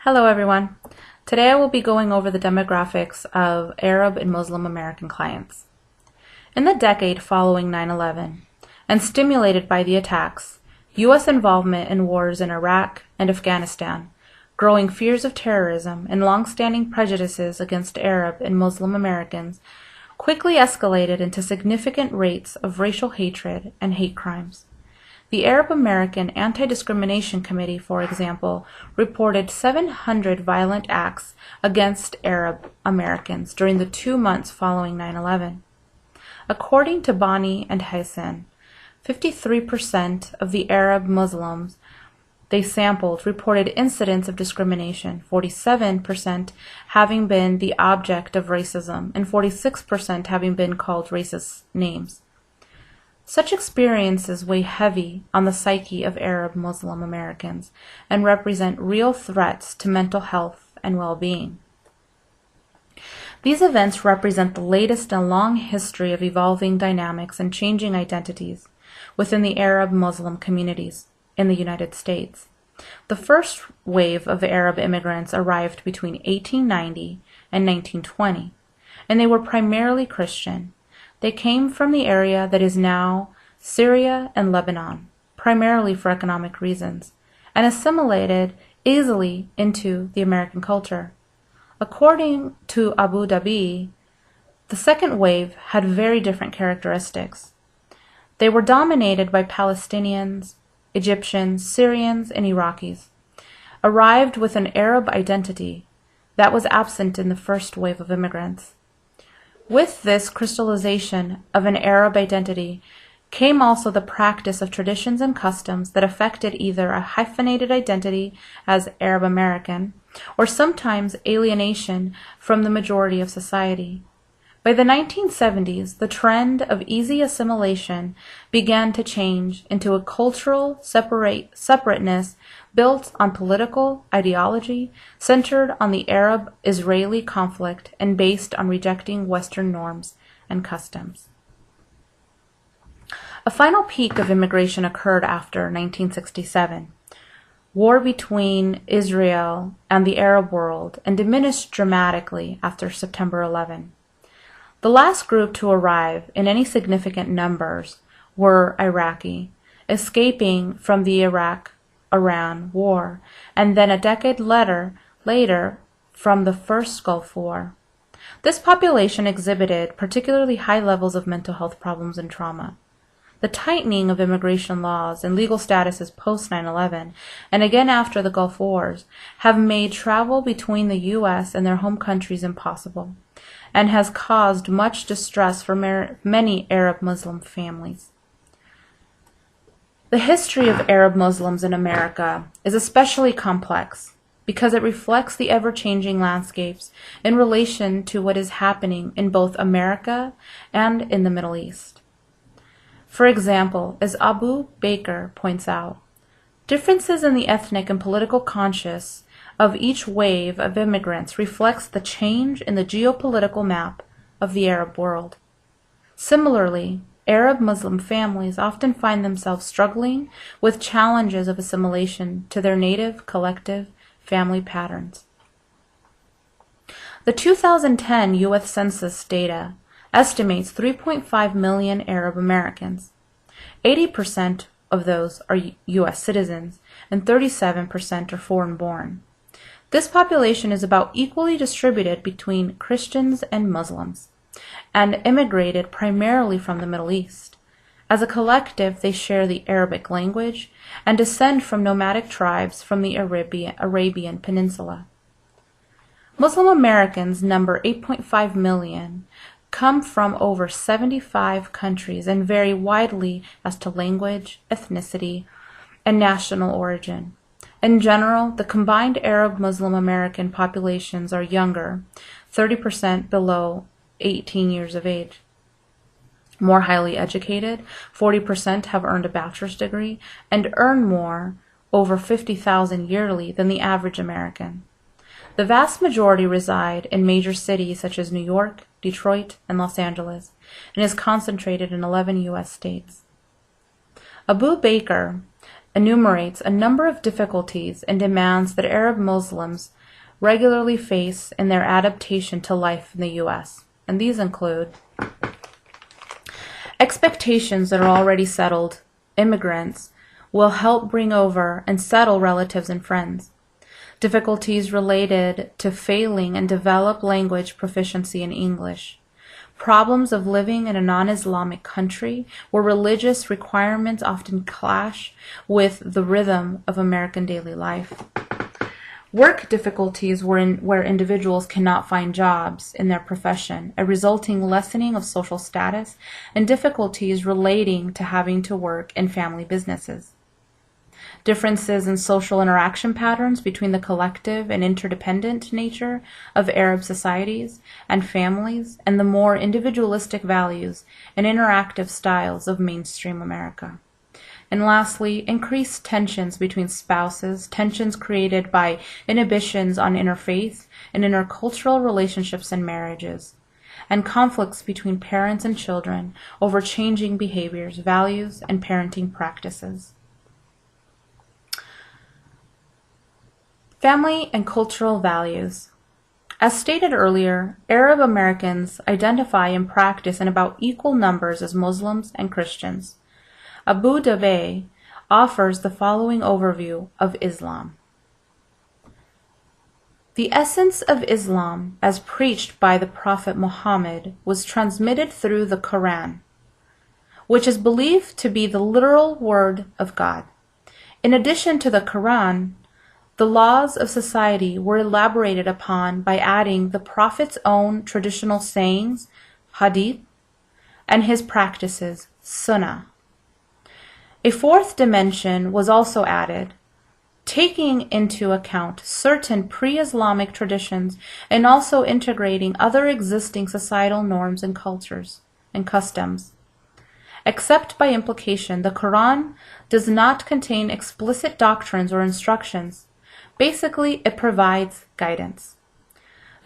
Hello everyone. Today I will be going over the demographics of Arab and Muslim American clients. In the decade following 9/11, and stimulated by the attacks, U.S. involvement in wars in Iraq and Afghanistan, growing fears of terrorism, and long-standing prejudices against Arab and Muslim Americans quickly escalated into significant rates of racial hatred and hate crimes. The Arab American Anti-Discrimination Committee, for example, reported 700 violent acts against Arab Americans during the 2 months following 9/11. According to Bani and Hassan, 53% of the Arab Muslims they sampled reported incidents of discrimination, 47% having been the object of racism, and 46% having been called racist names. Such experiences weigh heavy on the psyche of Arab Muslim Americans and represent real threats to mental health and well-being. These events represent the latest in a long history of evolving dynamics and changing identities within the Arab Muslim communities in the United States. The first wave of Arab immigrants arrived between 1890 and 1920, and they were primarily Christian. They came from the area that is now Syria and Lebanon, primarily for economic reasons, and assimilated easily into the American culture. According to Abu Dhabi, the second wave had very different characteristics. They were dominated by Palestinians, Egyptians, Syrians, and Iraqis, arrived with an Arab identity that was absent in the first wave of immigrants. With this crystallization of an Arab identity came also the practice of traditions and customs that affected either a hyphenated identity as Arab American or sometimes alienation from the majority of society. By the 1970s, the trend of easy assimilation began to change into a cultural separateness built on political ideology, centered on the Arab-Israeli conflict, and based on rejecting Western norms and customs. A final peak of immigration occurred after 1967, war between Israel and the Arab world, and diminished dramatically after September 11. The last group to arrive in any significant numbers were Iraqi, escaping from the Iraq-Iran war, and then a decade later from the first Gulf War. This population exhibited particularly high levels of mental health problems and trauma. The tightening of immigration laws and legal statuses post 9/11, and again after the Gulf Wars, have made travel between the U.S. and their home countries impossible, and has caused much distress for many Arab Muslim families. The history of Arab Muslims in America is especially complex because it reflects the ever-changing landscapes in relation to what is happening in both America and in the Middle East. For example, as Abu Baker points out, differences in the ethnic and political conscience of each wave of immigrants reflects the change in the geopolitical map of the Arab world. Similarly, Arab Muslim families often find themselves struggling with challenges of assimilation to their native collective family patterns. The 2010 U.S. Census data estimates 3.5 million Arab Americans. 80% of those are U.S. citizens, and 37% are foreign-born. This population is about equally distributed between Christians and Muslims, and immigrated primarily from the Middle East. As a collective, they share the Arabic language and descend from nomadic tribes from the Arabian Peninsula. Muslim Americans number 8.5 million, come from over 75 countries, and vary widely as to language, ethnicity, and national origin. In general, the combined Arab Muslim American populations are younger, 30% below 18 years of age. More highly educated, 40% have earned a bachelor's degree and earn more, over $50,000 yearly, than the average American. The vast majority reside in major cities such as New York, Detroit, and Los Angeles, and is concentrated in 11 U.S. states. Abu Baker enumerates a number of difficulties and demands that Arab Muslims regularly face in their adaptation to life in the U.S., and these include expectations that are already settled. Immigrants will help bring over and settle relatives and friends. Difficulties related to failing and develop language proficiency in English. Problems of living in a non-Islamic country where religious requirements often clash with the rhythm of American daily life. Work difficulties where individuals cannot find jobs in their profession, a resulting lessening of social status, and difficulties relating to having to work in family businesses. Differences in social interaction patterns between the collective and interdependent nature of Arab societies and families, and the more individualistic values and interactive styles of mainstream America. And lastly, increased tensions between spouses, tensions created by inhibitions on interfaith and intercultural relationships and marriages, and conflicts between parents and children over changing behaviors, values, and parenting practices. Family and cultural values. As stated earlier, Arab Americans identify and practice in about equal numbers as Muslims and Christians. Abu Dabi offers the following overview of Islam. The essence of Islam, as preached by the Prophet Muhammad, was transmitted through the Quran, which is believed to be the literal word of God. In addition to the Quran, the laws of society were elaborated upon by adding the Prophet's own traditional sayings, hadith, and his practices, sunnah. A fourth dimension was also added, taking into account certain pre-Islamic traditions and also integrating other existing societal norms and cultures and customs. Except by implication, the Quran does not contain explicit doctrines or instructions. Basically, it provides guidance.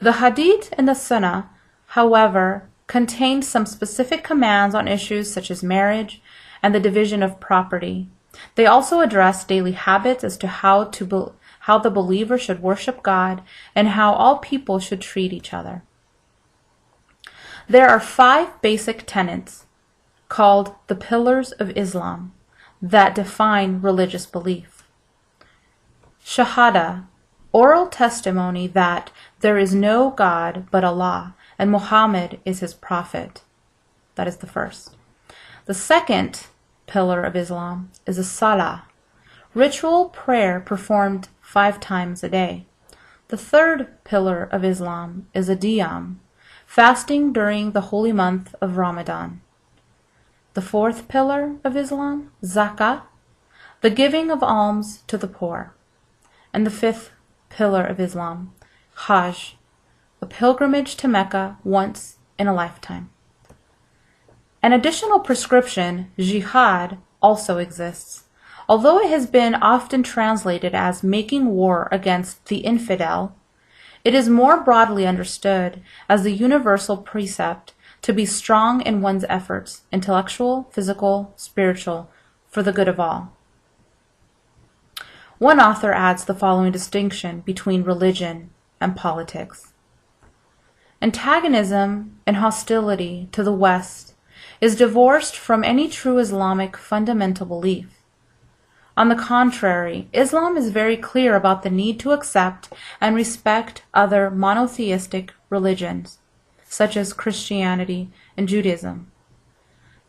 The Hadith and the Sunnah, however, contain some specific commands on issues such as marriage and the division of property. They also address daily habits as to how the believer should worship God and how all people should treat each other. There are 5 basic tenets called the pillars of Islam that define religious belief. Shahada, oral testimony that there is no God but Allah and Muhammad is his prophet. That is the first. The second pillar of Islam is a salah, ritual prayer performed 5 times a day. The third pillar of Islam is a diyam, fasting during the holy month of Ramadan. The fourth pillar of Islam, zakah, the giving of alms to the poor. And the fifth pillar of Islam, Hajj, a pilgrimage to Mecca once in a lifetime. An additional prescription, jihad, also exists. Although it has been often translated as making war against the infidel, it is more broadly understood as the universal precept to be strong in one's efforts, intellectual, physical, spiritual, for the good of all. One author adds the following distinction between religion and politics. Antagonism and hostility to the West is divorced from any true Islamic fundamental belief. On the contrary, Islam is very clear about the need to accept and respect other monotheistic religions, such as Christianity and Judaism.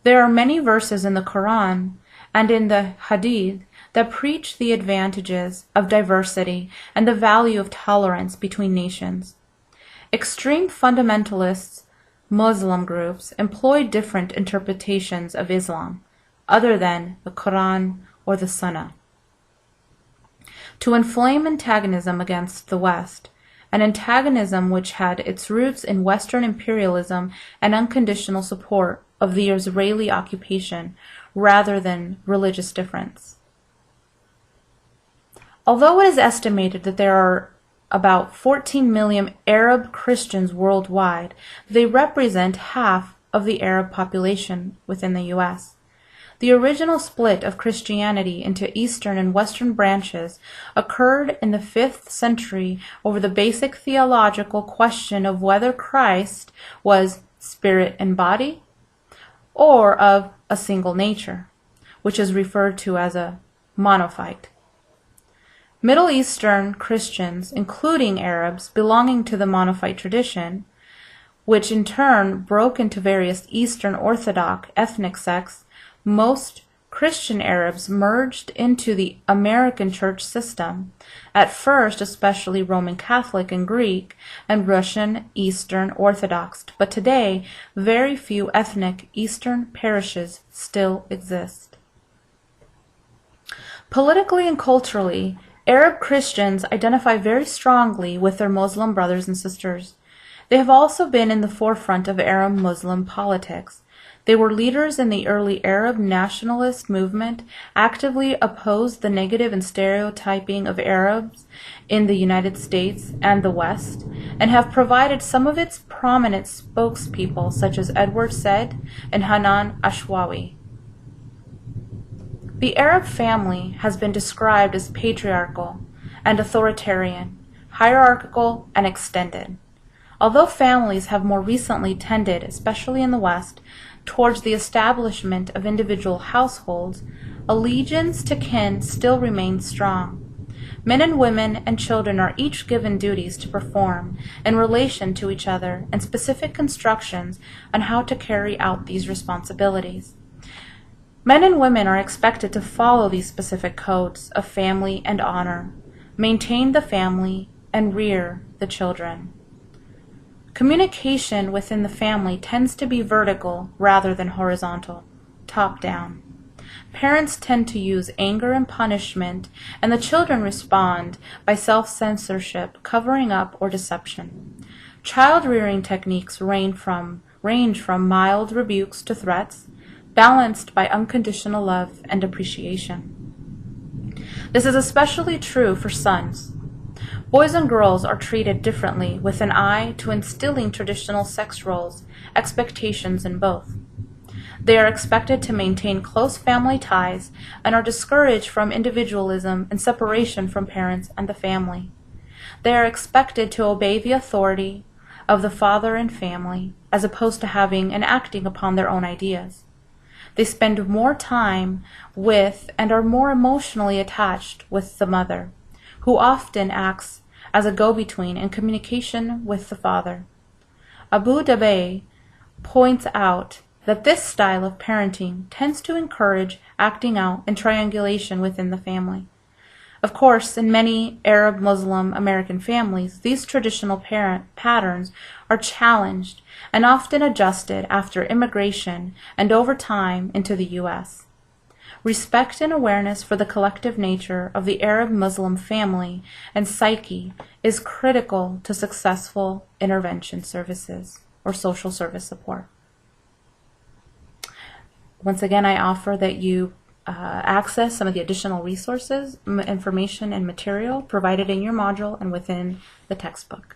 There are many verses in the Quran and in the Hadith that preach the advantages of diversity and the value of tolerance between nations. Extreme fundamentalists, Muslim groups, employ different interpretations of Islam, other than the Quran or the Sunnah, to inflame antagonism against the West, an antagonism which had its roots in Western imperialism and unconditional support of the Israeli occupation rather than religious difference. Although it is estimated that there are about 14 million Arab Christians worldwide, they represent half of the Arab population within the U.S. The original split of Christianity into Eastern and Western branches occurred in the 5th century over the basic theological question of whether Christ was spirit and body or of a single nature, which is referred to as a monophysite. Middle Eastern Christians, including Arabs belonging to the monophysite tradition, which in turn broke into various Eastern Orthodox ethnic sects, most Christian Arabs merged into the American church system, at first especially Roman Catholic and Greek and Russian Eastern Orthodox, but today very few ethnic Eastern parishes still exist. Politically and culturally, Arab Christians identify very strongly with their Muslim brothers and sisters. They have also been in the forefront of Arab Muslim politics. They were leaders in the early Arab nationalist movement, actively opposed the negative and stereotyping of Arabs in the United States and the West, and have provided some of its prominent spokespeople such as Edward Said and Hanan Ashrawi. The Arab family has been described as patriarchal and authoritarian, hierarchical and extended. Although families have more recently tended, especially in the West, towards the establishment of individual households, allegiance to kin still remains strong. Men and women and children are each given duties to perform in relation to each other and specific instructions on how to carry out these responsibilities. Men and women are expected to follow these specific codes of family and honor, maintain the family, and rear the children. Communication within the family tends to be vertical rather than horizontal, top-down. Parents tend to use anger and punishment, and the children respond by self-censorship, covering up, or deception. Child-rearing techniques range from mild rebukes to threats, balanced by unconditional love and appreciation. This is especially true for sons. Boys and girls are treated differently with an eye to instilling traditional sex roles, expectations in both. They are expected to maintain close family ties and are discouraged from individualism and separation from parents and the family. They are expected to obey the authority of the father and family, as opposed to having and acting upon their own ideas. They spend more time with and are more emotionally attached with the mother, who often acts as a go-between in communication with the father. Abu Dabi points out that this style of parenting tends to encourage acting out and triangulation within the family. Of course, in many Arab Muslim American families, these traditional parent patterns are challenged and often adjusted after immigration and over time into the U.S. Respect and awareness for the collective nature of the Arab Muslim family and psyche is critical to successful intervention services or social service support. Once again, I offer that you access some of the additional resources, information, and material provided in your module and within the textbook.